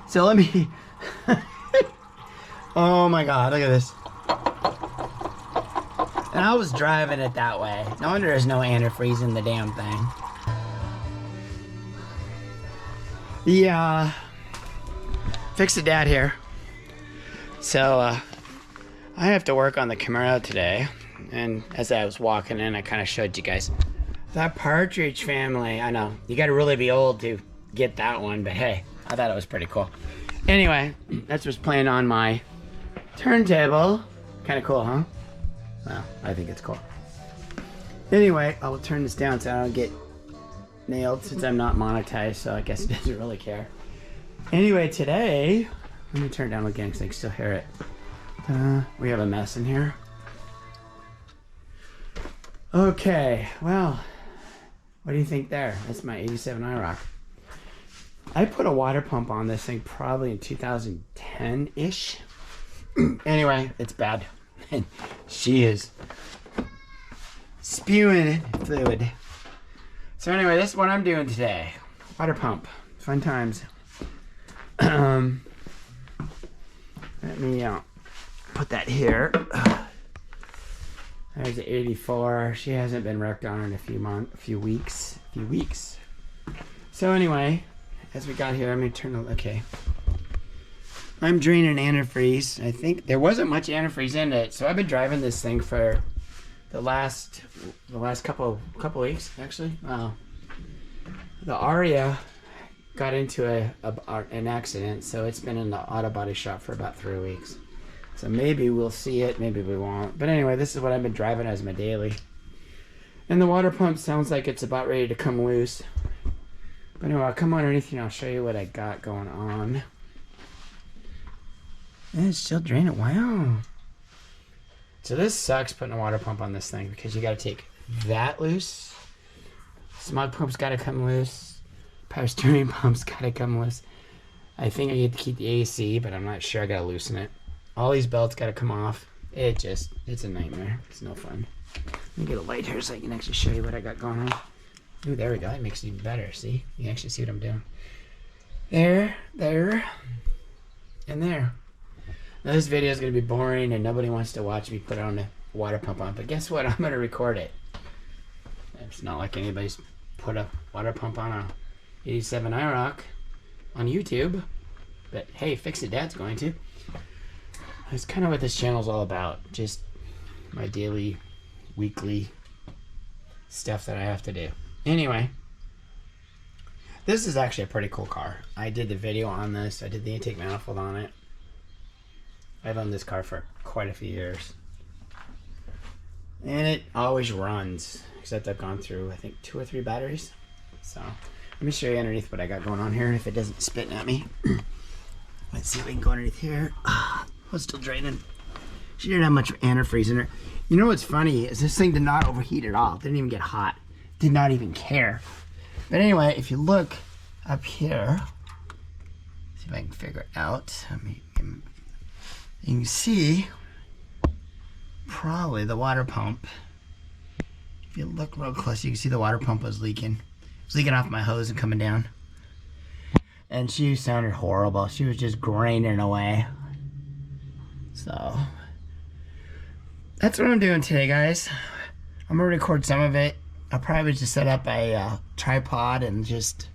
So let me, oh my God, look at this. And I was driving it that way. No wonder there's no antifreeze in the damn thing. Yeah, fix it dad here. So I have to work on the Camaro today. And as I was walking in, I kind of showed you guys that partridge family. I know, you got to really be old to get that one, but hey, I thought it was pretty cool. Anyway, that's what's playing on my turntable. Kind of cool, huh? Well, I think it's cool. Anyway, I will turn this down so I don't get nailed since I'm not monetized, so I guess it doesn't really care. Anyway, today, let me turn it down again because I can still hear it. We have a mess in here. Okay, well, what do you think there? That's my 87 IROC. I put a water pump on this thing probably in 2010-ish. Anyway, it's bad. And she is spewing fluid. So anyway, this is what I'm doing today. Water pump. Fun times. Let me put that here. There's the 84. She hasn't been wrecked on in a few weeks. So anyway, as we got here, let me turn the, okay. I'm draining antifreeze. I think there wasn't much antifreeze in it, so I've been driving this thing for the last couple weeks actually. The Aria got into an accident, so it's been in the auto body shop for about 3 weeks. So maybe we'll see it, maybe we won't. But anyway, this is what I've been driving as my daily. And the water pump sounds like it's about ready to come loose. But anyway, I'll come underneath and I'll show you what I got going on. And it's still draining. Wow. So this sucks putting a water pump on this thing because you got to take that loose. Smog pump's got to come loose. Power steering pump's got to come loose. I think I get to keep the AC, but I'm not sure. I got to loosen it. All these belts got to come off. It's a nightmare. It's no fun. Let me get a light here so I can actually show you what I got going on. Ooh, there we go. It makes it even better. See? You can actually see what I'm doing. There, and there. Now, this video is going to be boring and nobody wants to watch me put on a water pump on, but guess what? I'm going to record it. It's not like anybody's put a water pump on a 87 IROC on YouTube, but hey, Fix It Dad's going to. That's kind of what this channel is all about. Just my daily, weekly stuff that I have to do. Anyway, this is actually a pretty cool car. I did the video on this. I did the intake manifold on it. I've owned this car for quite a few years. And it always runs, except I've gone through, I think, 2 or 3 batteries. So, let me show you underneath what I got going on here, if it doesn't spit at me. Let's see if we can go underneath here. It's still draining. She didn't have much antifreeze in her. You know what's funny is this thing did not overheat at all. It didn't even get hot. Did not even care. But anyway, if you look up here, see if I can figure it out. You can see probably the water pump. If you look real close, you can see the water pump was leaking. It was leaking off my hose and coming down. And she sounded horrible. She was just graining away. So that's what I'm doing today, guys. I'm gonna record some of it. I'll probably just set up a tripod and just,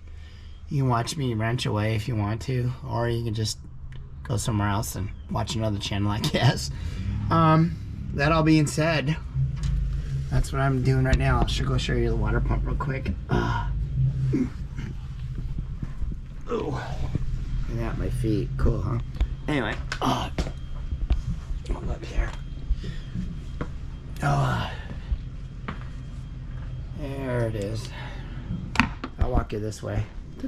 you can watch me wrench away if you want to, or you can just go somewhere else and watch another channel, I guess. That all being said, that's what I'm doing right now. I should go show you the water pump real quick. Oh, look at that, my feet. Cool, huh? Anyway, up here. There it is. I'll walk you this way. I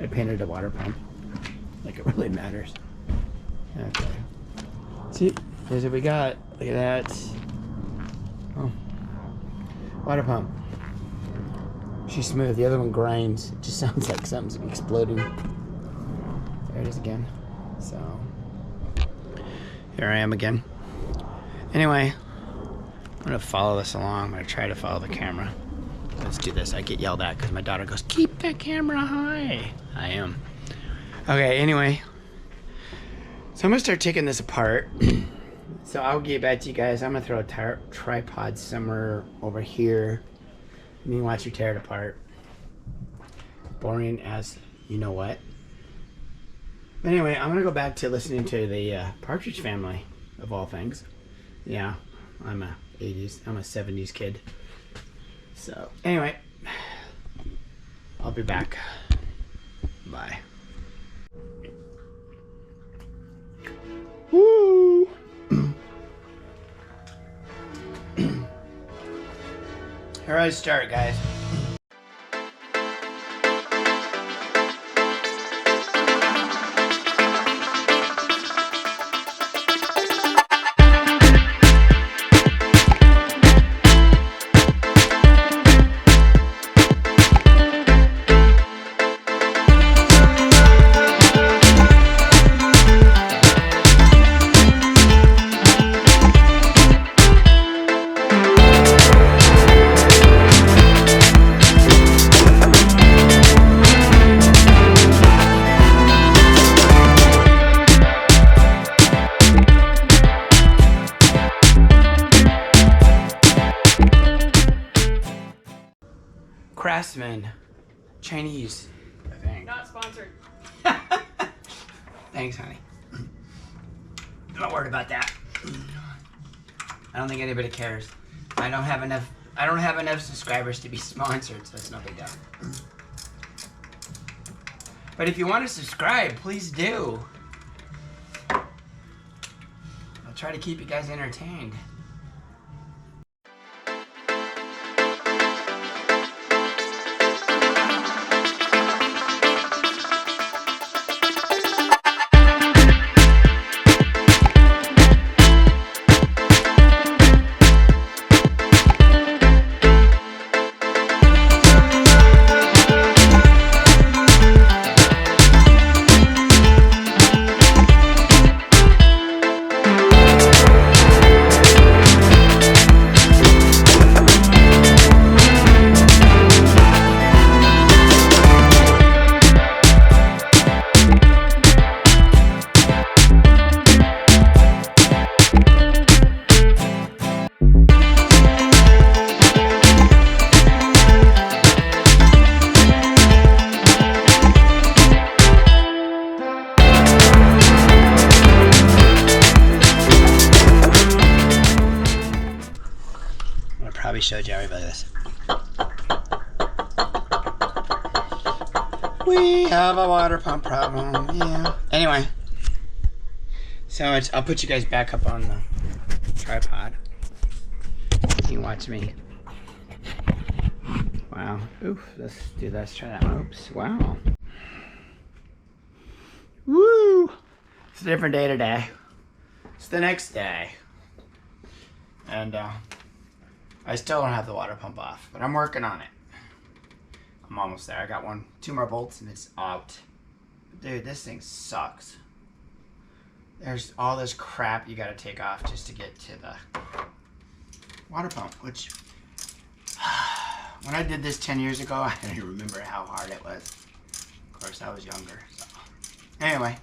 painted a water pump. Like it really matters. Okay. See, here's what we got. Look at that. Oh. Water pump. She's smooth. The other one grinds. It just sounds like something's exploding. There it is again. So, here I am again. Anyway, I'm going to follow this along. I'm going to try to follow the camera. Let's do this. I get yelled at because my daughter goes, "Keep the camera high." I am. Okay, anyway. So I'm gonna start taking this apart. So I'll get back to you guys. I'm gonna throw a tripod somewhere over here. You can watch you tear it apart. Boring as you know what. But anyway, I'm gonna go back to listening to the Partridge Family, of all things. Yeah, I'm a 70s kid. So anyway, I'll be back. Bye. Woo! Here I start, guys. Craftsman, Chinese, I think. Not sponsored. Thanks, honey. Don't worry about that. I don't think anybody cares. I don't have enough subscribers to be sponsored, so it's no big deal. But if you want to subscribe, please do. I'll try to keep you guys entertained. Probably showed you everybody this. We have a water pump problem. Yeah. Anyway, so I'll put you guys back up on the tripod. You can watch me. Wow. Oof. Let's try that one. Oops. Wow. Woo! It's a different day today. It's the next day, and I still don't have the water pump off, but I'm working on it. I'm almost there. I got two more bolts and it's out. Dude, this thing sucks. There's all this crap you gotta take off just to get to the water pump, which when I did this 10 years ago, I don't remember how hard it was. Of course, I was younger. So. Anyway,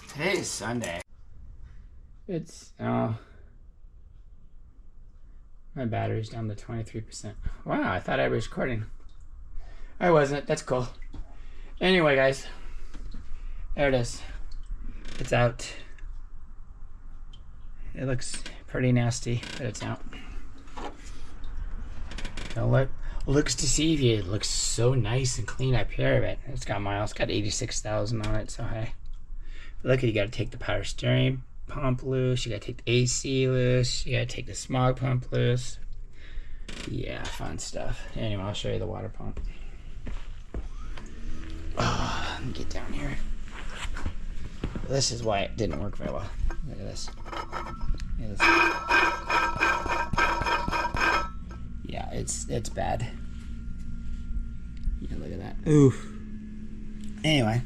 today is Sunday. It's, my battery's down to 23%. Wow, I thought I was recording. I wasn't. That's cool. Anyway, guys. There it is. It's out. It looks pretty nasty, but it's out. So looks deceiving. It looks so nice and clean up here, but it's got miles. It's got 86,000 on it, so hey. But look, you gotta take the power steering pump loose, you gotta take the AC loose, you gotta take the smog pump loose. Yeah, fun stuff. Anyway, I'll show you the water pump. Oh, let me get down here. This is why it didn't work very well. Look at this. Look at this. Yeah, it's bad. Yeah, look at that. Oof. Anyway.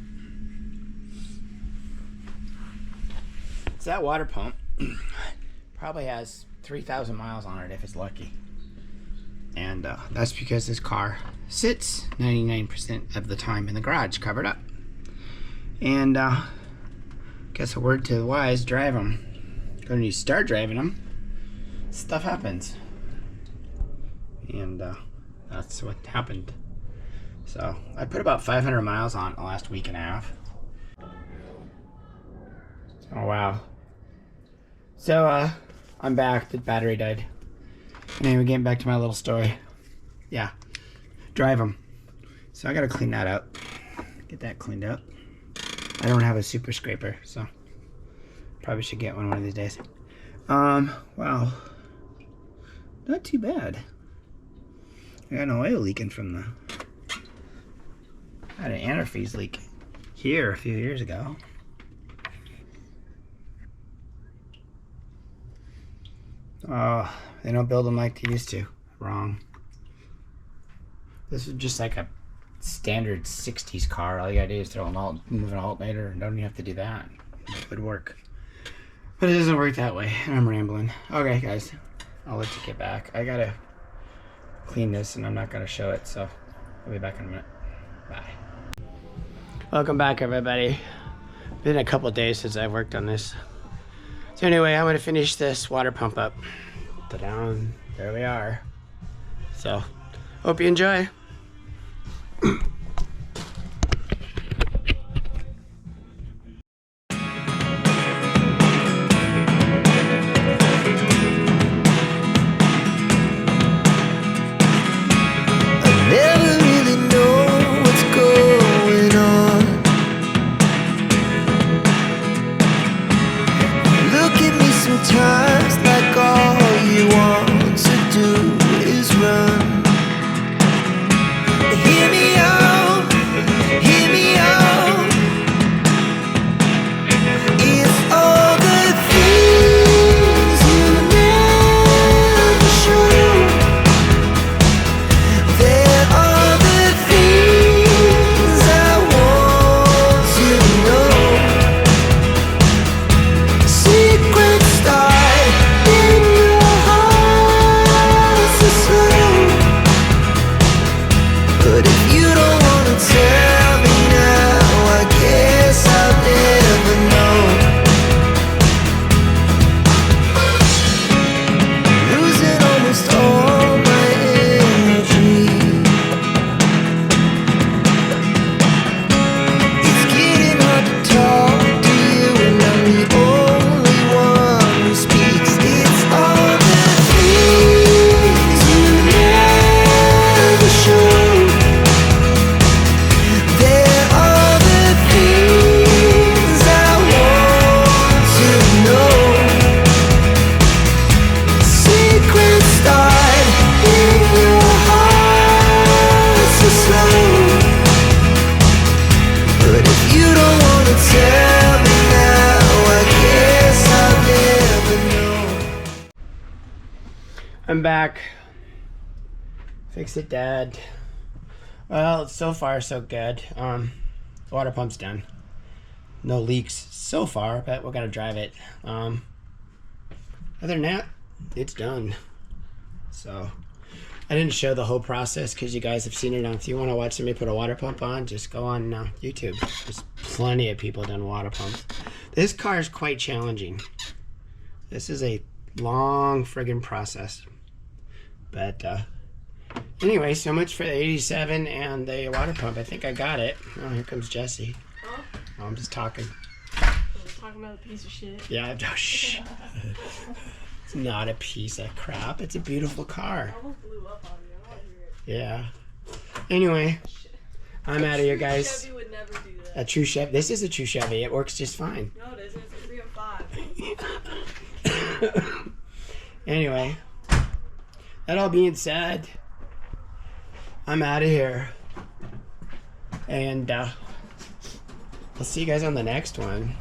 So that water pump probably has 3,000 miles on it if it's lucky. And that's because this car sits 99% of the time in the garage covered up. And guess a word to the wise, drive them. When you start driving them, stuff happens. And that's what happened. So I put about 500 miles on the last week and a half. Oh wow. So I'm back. The battery died. Anyway, getting back to my little story. Yeah, drive them. So I gotta clean that up. Get that cleaned up. I don't have a super scraper, so probably should get one of these days. Wow. Not too bad. I got an oil leaking from the... I had an antifreeze leak here a few years ago. Oh, they don't build them like they used to. Wrong. This is just like a standard 60s car. All you gotta do is throw move an alternator, and don't even have to do that. It would work. But it doesn't work that way. I'm rambling. Okay, guys. I'll let you get back. I gotta clean this, and I'm not gonna show it, so I'll be back in a minute. Bye. Welcome back, everybody. Been a couple days since I worked on this. So anyway, I'm gonna finish this water pump up. Ta-down. There we are. So, hope you enjoy. Sometimes like all you want to do is run. Hear me out, hear me out. It's all the things you never show. There are the things I want you to know. Secrets start in your heart so slow. But if you don't wanna tell me now, I guess I'll never know. Losing almost all my energy. It's getting hard to talk to you, and I'm the only one who speaks. It's all the things you never show. There are the things I want to know. Secrets start in your heart so slow. But if you don't wanna tell me now, I guess I'll never know. I'm back. Fix it, Dad. Well, so far so good. Water pump's done. No leaks so far, but we're gonna drive it. Other than that, it's done. So I didn't show the whole process because you guys have seen it. If you want to watch somebody put a water pump on, just go on YouTube. There's plenty of people doing water pumps. This car is quite challenging. This is a long friggin' process. But anyway, so much for the 87 and the water pump. I think I got it. Oh, here comes Jesse. Huh? Oh, I'm just talking. I was talking about a piece of shit. Yeah, oh, shh. It's not a piece of crap. It's a beautiful car. I almost blew up on you. I don't hear it. Yeah. Anyway, I'm out of here, guys. Chevy would never do that. A true Chevy. This is a true Chevy. It works just fine. No, it isn't. It's a 3 and 5. Anyway, that all being said, I'm out of here. And I'll see you guys on the next one.